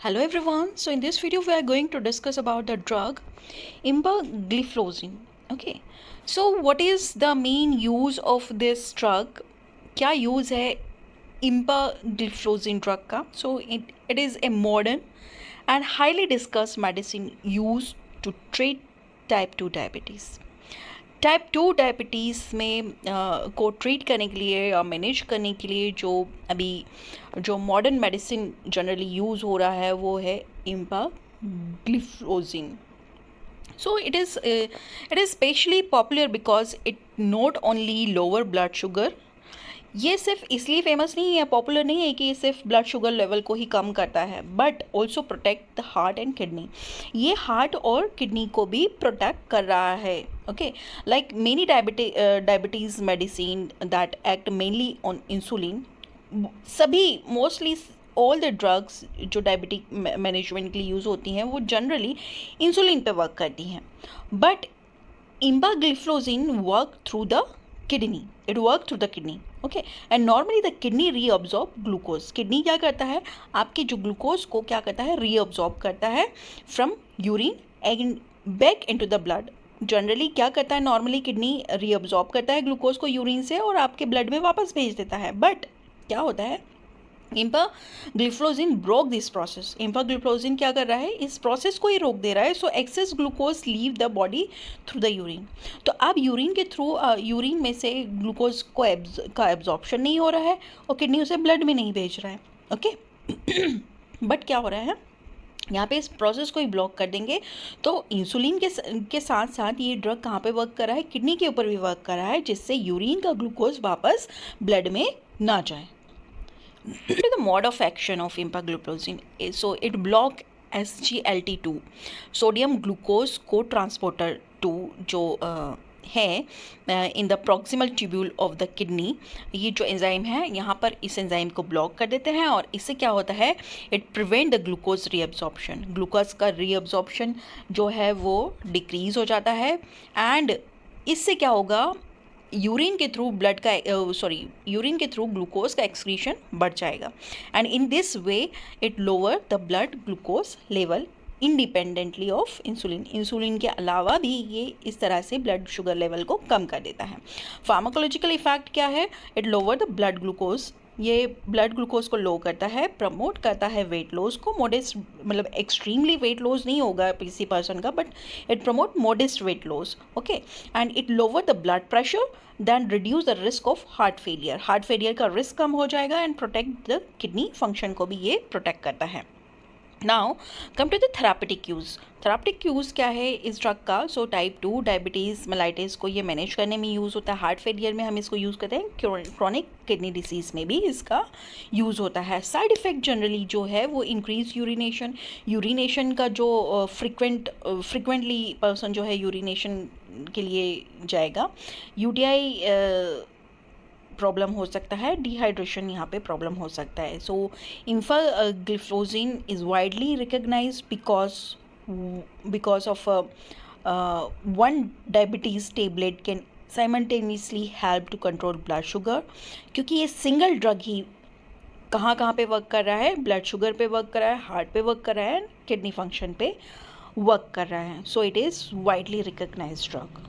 Hello everyone. So in this video we are going to discuss about the drug empagliflozin. Okay. So what is the main use of this drug? क्या use है empagliflozin drug का? So it is a modern and highly discussed medicine used to treat type 2 diabetes. Type 2 diabetes में को treat करने के लिए या manage करने के लिए जो मॉडर्न मेडिसिन जनरली यूज़ हो रहा है वो है empagliflozin. So it is specially popular because it not only lower blood sugar. ये सिर्फ इसलिए फेमस नहीं है, पॉपुलर नहीं है कि ये सिर्फ ब्लड शुगर लेवल को ही कम करता है, but also protect the heart and kidney. ये हार्ट और किडनी को भी प्रोटेक्ट कर रहा है. Okay, like many diabetes medicine that act mainly on insulin, सभी मोस्टली ऑल द ड्रग्स जो डायबिटिक मैनेजमेंट के लिए यूज़ होती हैं वो जनरली इंसुलिन पे वर्क करती हैं, but empagliflozin work through the kidney. It works through the kidney. Okay, and normally the kidney reabsorb glucose. Kidney क्या करता है, आपके जो ग्लूकोज को क्या करता है, reabsorb करता है from urine and back into the blood. Generally क्या करता है, नॉर्मली किडनी reabsorb करता है ग्लूकोज को यूरिन से और आपके ब्लड में वापस भेज देता है, बट क्या होता है, empagliflozin broke this process. empagliflozin क्या कर रहा है, इस प्रोसेस को ही रोक दे रहा है. So excess glucose leave the body through the urine. तो अब यूरिन के थ्रू यूरिन में से ग्लूकोज का एब्जॉर्प्शन नहीं हो रहा है और किडनी उसे ब्लड में नहीं भेज रहा है. ओके, बट क्या हो रहा है, यहाँ पे इस प्रोसेस को ही ब्लॉक कर देंगे तो इंसुलिन के साथ साथ ये ड्रग कहाँ पे वर्क कर रहा है, किडनी के ऊपर भी वर्क कर रहा है, जिससे यूरिन का ग्लूकोज वापस ब्लड में ना जाए. The mode of action of empagliflozin is, so it block SGLT2 sodium glucose co-transporter 2 जो है in the proximal tubule of the kidney. ये जो एंजाइम है यहाँ पर इस एंजाइम को ब्लॉक कर देते हैं और इससे क्या होता है, it prevent the glucose reabsorption. Glucose का रीअब्जॉर्प्शन जो है वो डिक्रीज हो जाता है एंड इससे क्या होगा, यूरिन के थ्रू यूरिन के थ्रू ग्लूकोज का एक्सक्रीशन बढ़ जाएगा and in this way it lower the blood glucose level independently of insulin. Insulin के अलावा भी ये इस तरह से ब्लड शुगर लेवल को कम कर देता है. फार्माकोलॉजिकल इफेक्ट क्या है, it lower the blood glucose. ये ब्लड ग्लूकोज को लो करता है, प्रमोट करता है वेट लॉस को. मोडेस्ट मतलब एक्सट्रीमली वेट लॉस नहीं होगा किसी पर्सन का, but it promote modest weight loss. Okay, and it lower the blood pressure, then reduce the risk of heart failure. Heart failure का रिस्क कम हो जाएगा and protect the kidney function को भी ये प्रोटेक्ट करता है. Now come to the therapeutic use. Therapeutic use क्या है इस ड्रग का, सो टाइप 2 डायबिटीज़ मेलाइटिस को ये मैनेज करने में यूज़ होता है. हार्ट फेलियर में हम इसको यूज़ करते हैं, क्रॉनिक किडनी डिसीज़ में भी इसका यूज़ होता है. साइड इफ़ेक्ट जनरली जो है वो इंक्रीज यूरिनेशन का जो फ्रिक्वेंटली पर्सन जो है यूरिनेशन के लिए जाएगा, यूटीआई प्रॉब्लम हो सकता है, डिहाइड्रेशन यहाँ पे प्रॉब्लम हो सकता है. So empagliflozin is widely recognise because of one diabetes tablet can simultaneously help to control blood sugar. क्योंकि ये सिंगल ड्रग ही कहाँ पे वर्क कर रहा है, ब्लड शुगर पे वर्क कर रहा है, हार्ट पे वर्क कर रहा है, किडनी फंक्शन पे वर्क कर रहा है. So it is widely recognised drug.